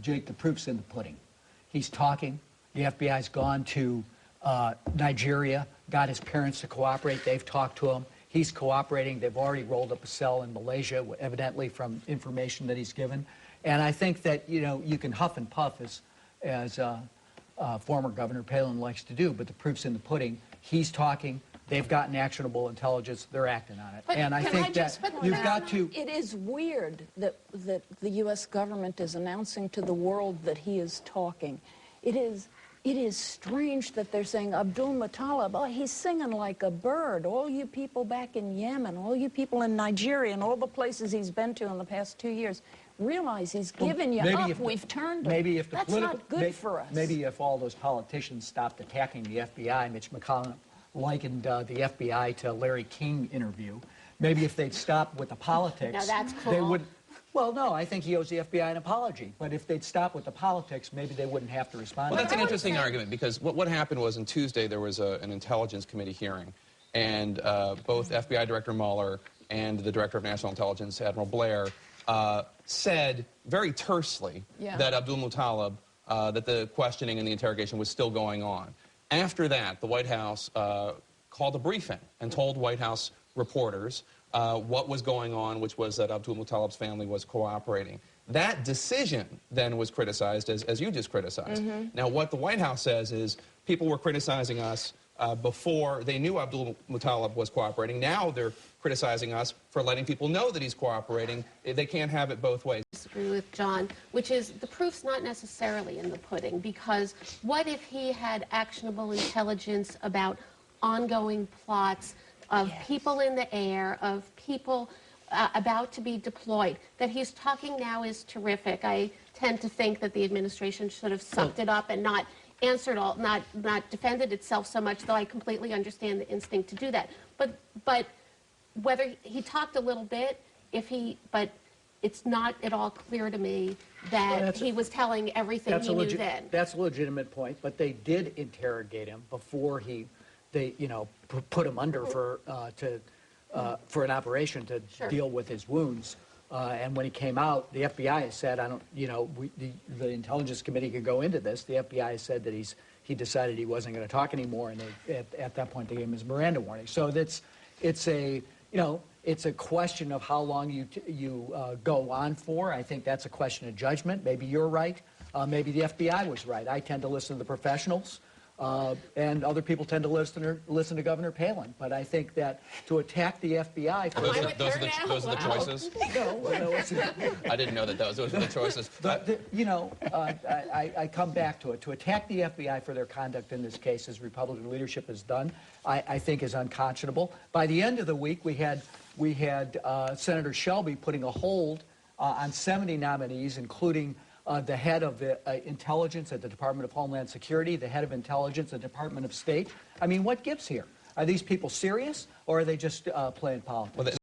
Jake, the proof's in the pudding. He's talking. The FBI's gone to Nigeria, got his parents to cooperate. They've talked to him. He's cooperating. They've already rolled up a cell in Malaysia, evidently from information that he's given. And I think that, you know, you can huff and puff as former Governor Palin likes to do, but the proof's in the pudding. He's talking. They've gotten actionable intelligence. They're acting on it. But and I think that you've got to... It is weird that the U.S. government is announcing to the world that he is talking. It is strange that they're saying Abdul Muttalib, oh, he's singing like a bird. All you people back in Yemen, all you people in Nigeria, and all the places he's been to in the past 2 years, realize he's given you up. We've turned him. Maybe if the That's not good for us. Maybe if all those politicians stopped attacking the FBI, Mitch McConnell likened the FBI to Larry King interview. Maybe if they'd stop with the politics, now that's cool. They would. Well, no, I think he owes the FBI an apology. But if they'd stop with the politics, maybe they wouldn't have to respond. Well, that's an interesting argument, because what happened was on Tuesday there was an Intelligence Committee hearing, and both FBI Director Mueller and the Director of National Intelligence, Admiral Blair, said very tersely that Abdul Muttalib, that the questioning and the interrogation was still going on. After that, the White House called a briefing and told White House reporters what was going on, which was that Abdul Muttalib's family was cooperating. That decision then was criticized, as you just criticized. Now, what the White House says is people were criticizing us before they knew Abdul Muttalib was cooperating. Now they're criticizing us for letting people know that he's cooperating. They can't have it both ways. I disagree with John, which is the proof's not necessarily in the pudding, because what if he had actionable intelligence about ongoing plots of people in the air, of people about to be deployed? That he's talking now is terrific. I tend to think that the administration should have sucked it up and not answered all, not defended itself so much, though I completely understand the instinct to do that. But whether he talked a little bit, but it's not at all clear to me that he was telling everything he knew then. That's a legitimate point, but they did interrogate him before they put him under for an operation to deal with his wounds. And when he came out, the FBI has said, the Intelligence Committee could go into this. The FBI has said that he decided he wasn't going to talk anymore, and at that point they gave him his Miranda warning. So it's a question of how long you go on for. I think that's a question of judgment. Maybe you're right. Maybe the FBI was right. I tend to listen to the professionals. And other people tend to listen to Governor Palin. But I think that to attack the FBI... Those are the choices? No, I didn't know that those were the choices. I come back to it. To attack the FBI for their conduct in this case, as Republican leadership has done, I think is unconscionable. By the end of the week, we had Senator Shelby putting a hold on 70 nominees, including the head of the intelligence at the Department of Homeland Security, the head of intelligence at the Department of State. I mean, what gives here? Are these people serious, or are they just playing politics?